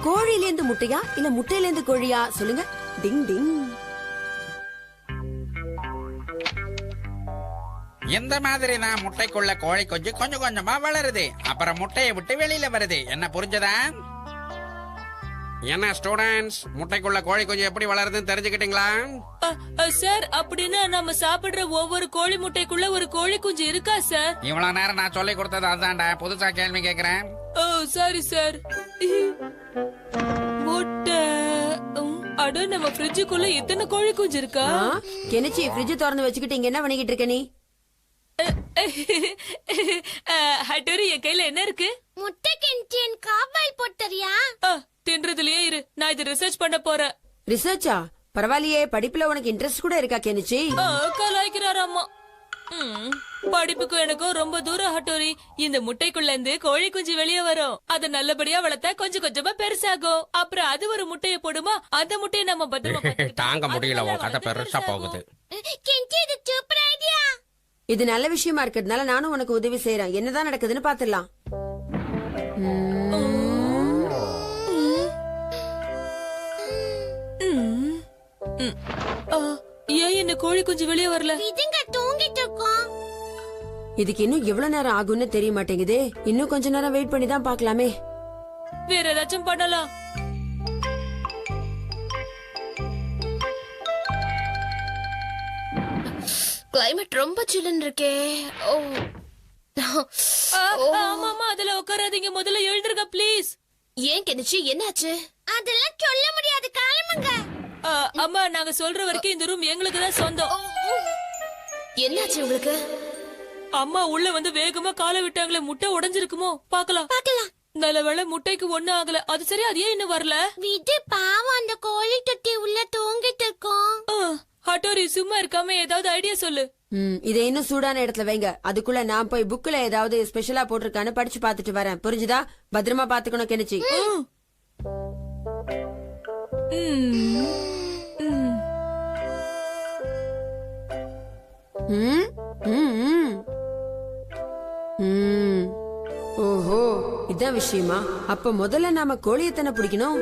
கோழில இருந்து முட்டையா இல்ல முட்டையில இருந்து கோழியா சொல்லுங்க. டிங் டிங். இந்த மாதிரி தான் முட்டைக்குள்ள கோழி குஞ்சு கொஞ்சம் கொஞ்சமா வளருது. அப்புறம் முட்டையை விட்டு வெளியில வருது. என்ன புரிஞ்சதா? என்ன ஸ்டூடெண்ட்ஸ், முட்டைக்குள்ள கோழி குஞ்சு எப்படி வளருதுன்னு தெரிஞ்சுக்கிட்டீங்களா? சார், அப்படின்னா நம்ம சாப்பிடுற ஒவ்வொரு கோழி முட்டைக்குள்ள ஒரு கோழி குஞ்சு இருக்கா சார்? இவ்வளவு நேரம் நான் சொல்லி கொடுத்தது அதான்டா. புதுசா கேள்வி கேக்குறேன். ஓ சாரி சார். முட்டை. அட, நம்ம ஃப்ரிட்ஜுக்குள்ள எத்தனை கோழி குஞ்சு இருக்கா? கெனிச்சி, ஃப்ரிட்ஜ் திறந்து வச்சுக்கிட்டு இங்க என்ன பண்ணிக்கிட்டு இருக்க நீ? ஹட்டோரி, என் கையில என்ன இருக்கு? முட்டை கென்டியன் காபால் போட்டறியா? தின்றதுலயே இரு, நான் இது ரிசர்ச் பண்ண போறேன். ரிசர்ச்சா? பரவாயில்லையே, படிப்புல உனக்கு இன்ட்ரெஸ்ட் கூட இருக்கா கெனிச்சி? கலாய்க்கிறார் அம்மா. படிப்புக்கும் எனக்கும் ரொம்ப தூரம் ஹட்டோரி. இந்த முட்டைக்குள்ள இருந்து கோழி குஞ்சு வெளியே வரும். அதை நல்லபடியா வளர்த்தா கொஞ்சம் கொஞ்சமா பெருசாகும். அப்புறம் அது ஒரு முட்டையை போடுமா, அந்த முட்டையை நம்ம பத்திரமா தாங்க முடியல, உன் கதை பெருசா போகுது. கென்டி, இது சூப்பர் ஐடியா. இது நல்ல விஷயமா இருக்கிறதுனால நானும் உனக்கு உதவி செய்யறேன். என்னதான் நடக்குதுன்னு பாத்துடலாம். ஏன் என்ன கோழி குஞ்சு வெளியே வரல? இதுங்க தூங்கிட்டு இருக்கோம். இதுக்கு இன்னும் எவ்வளவு நேரம் ஆகும்னு தெரிய மாட்டேங்குதே. இன்னும் கொஞ்ச நேரம் வெயிட் பண்ணி தான் பாக்கலாமே. வேற ஏதாச்சும் பண்ணலாம். கிளைமேட் ரொம்ப சில்லுன்னு இருக்கே. ஆமாமா, அதுல உட்காராதீங்க. முதல்ல எழுந்திருங்க ப்ளீஸ். ஏன் கெனிச்சி, என்னாச்சு? அதெல்லாம் சொல்ல முடியாது, கிளம்புங்க. அம்மா, நாங்க சொல்ற வரைக்கும் இந்த ரூம் எங்களுக்கு தான் சொந்தம். என்னாச்சு உங்களுக்கு? அம்மா உள்ள வந்து வேகமா காலை விட்டாங்களே, முட்டை உடைஞ்சிருக்குமோ? பாக்கலாம். நல்ல வேளை முட்டைக்கு ஒண்ணு ஆகல. அது சரி, அது ஏன் இன்னும் வரல? விடு, பாவம், அந்த கோழி தொட்டி உள்ள தூங்கிட்டு இருக்கோம். ஹட்டோரி, சும்மா இருக்காம ஏதாவது ஐடியா சொல்லு. இதை இன்னும் சூடான இடத்துல வைங்க. அதுக்குள்ள நான் போய் புக்ல ஏதாவது ஸ்பெஷலா போட்டிருக்கான்னு படிச்சு பாத்துட்டு வரேன். புரிஞ்சுதா? பத்திரமா பாத்துக்கணும் கெனிச்சி. ஓஹோ, இதான் விஷயமா? அப்ப முதல்ல நாம கோழியத்தனை பிடிக்கணும்.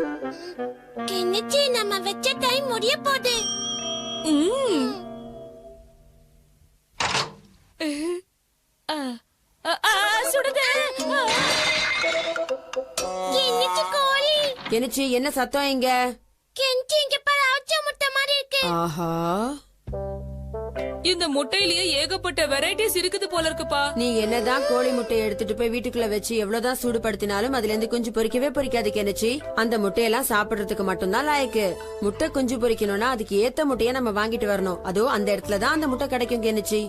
கெனிச்சி, நம்ம வச்ச டைம் முடிய போகுது. கெனிச்சி, என்ன சத்தம் இங்க? கெனிச்சி, இங்க பாரு, அவிச்ச முட்டை மாதிரி இருக்கு. ஆஹா, இந்த முட்டையிலேயே ஏகப்பட்ட வெரைட்டிஸ் இருக்குது போல இருக்குப்பா. நீ என்னதான் கோழி முட்டையை எடுத்துட்டு போய் வீட்டுக்குள்ள வச்சு எவ்வளவுதான் சூடுபடுத்தினாலும் அதுல இருந்து குஞ்சு பொரிக்கவே பொரிக்காது கெனிச்சி. அந்த முட்டையெல்லாம் சாப்பிடுறதுக்கு மட்டும்தான் லாயக்கு. முட்டை குஞ்சு பொரிக்கணும்னா அதுக்கு ஏத்த முட்டைய நம்ம வாங்கிட்டு வரணும். அதோ அந்த இடத்துலதான் அந்த முட்டை கிடைக்கும் கெனிச்சி.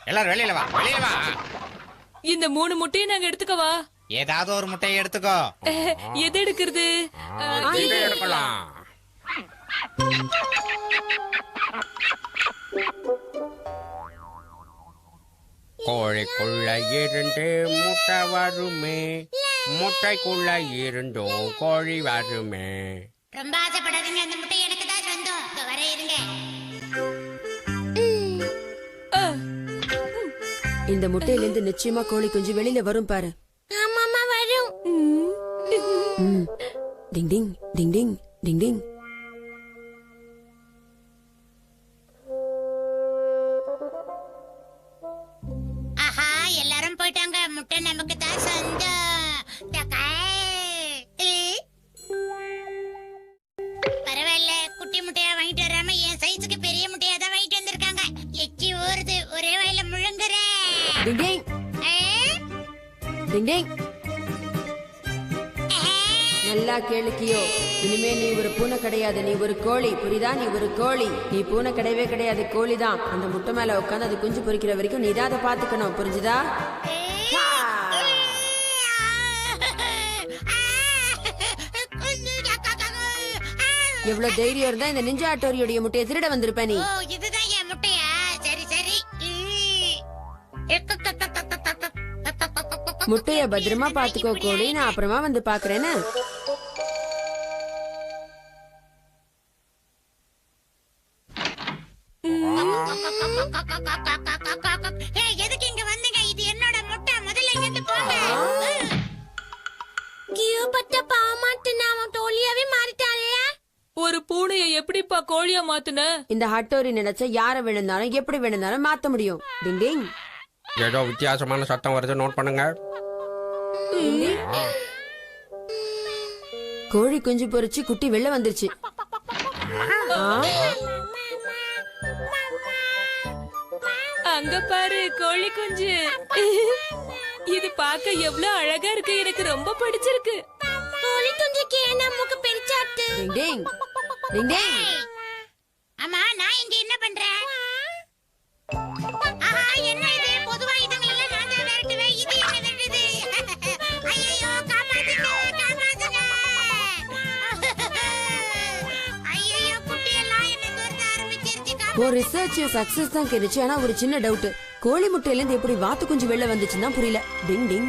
எல்லாரும் வெளியில வா, வெளியில வா. இந்த 3 முட்டையை நாங்க எடுத்துக்கவா? ஏதாவது ஒரு முட்டையை எடுத்துக்கோ. எது எடுக்கிறது? எடுக்கலாம். கோழிக்குள்ள 2 முட்டை வருமே, முட்டைக்குள்ள 2 கோழி வருமே. ரொம்ப ஆசைப்படாதீங்க, அந்த முட்டை எனக்கு தான் சொந்தம். வர இருங்க. இந்த முட்டையில இருந்து நிச்சயமா கோழி குஞ்சு வெளியில வரும் பாரு. ஆமாமா, வரும். டிங் டிங் டிங் டிங் டிங் டிங். ஆஹா, எல்லாரும் போயிட்டாங்க. முட்டை நமக்கு தான் சொந்தம். பரவாயில்ல, குட்டி முட்டையா வாங்கிட்டு வராம என் சைஸுக்கு பெரிய முட்டையா தான் வாங்கிட்டு வந்திருக்காங்க. எச்சி ஊறுது, ஒரே வாயில முழுங்குறேன். டிங் டிங் டிங் டிங். நல்லா கேளுக்கியோ, இனிமே நீ ஒரு பூனை கிடையாது, நீ ஒரு கோழி. புரியுதா? நீ ஒரு கோழி. நீ பூனை கிடையவே கிடையாது, கோழி தான். அந்த முட்டை மேல உட்காந்து அது குஞ்சு பொரிக்கிற வரைக்கும் நீ தான் அதை பாத்துக்கணும். புரிஞ்சுதா? எவ்வளவு தைரியம் இருந்தா இந்த நிஞ்சா ஹட்டோரியோட முட்டையை திருட வந்திருப்ப நீ. இதுதான் என் முட்டையா? சரி சரி. முட்டைய பத்திரமா பாத்துக்கோ கோழி. நான் அப்புறமா வந்து பாக்குறேன்னு. ஏய், எதுக்கு இங்க வந்தீங்க? இது என்னோட முட்டை. முதல்ல இங்கிருந்து போங்க. கியூபட்ட பாமாட்டுனா அவன் தோழியாவே மாறிட்டான்ல. ஒரு பூனையை எப்படிப்பா கோழியா மாத்துன? இந்த ஹட்டோரி நினைச்சா யார விழுந்தாலும் எப்படி விழுந்தாலும் மாத்த முடியும். டிங் டிங். ஏதோ வித்தியாசமான சத்தம் வருது, நோட் பண்ணுங்க. கோழி குஞ்சு பொரிச்சு குட்டி வெளில வந்துருச்சு. அங்க பாரு கோழி குஞ்சு. இது பார்க்க எவ்வளவு அழகா இருக்கு, எனக்கு ரொம்ப பிடிச்சிருக்கு. கோழி குஞ்சுக்கு என்ன மூக்கு பெருசாட்டு? டிங் டிங். டிங் டிங். அம்மா, நான் இங்க என்ன பண்றேன்? ஆஹா, என்ன இது? பொதுவா இதுங்க எல்லாம் நான் தான் விரட்டுவேன். இது என்ன விரட்டுது? ஐயையோ, காப்பாத்துங்க, காப்பாத்துங்க. ஐயையோ, குட்டியெல்லாம் என்னை துரத்த ஆரம்பிச்சிருச்சு. ஒரு ரிசர்ச் சக்சஸ் தான் கிடைச்சு. ஆனா ஒரு சின்ன டவுட், கோழி முட்டையில இருந்து எப்படி வாத்து குஞ்சு வெளில வந்துச்சுன்னு தான் புரியல. டிங் டிங்.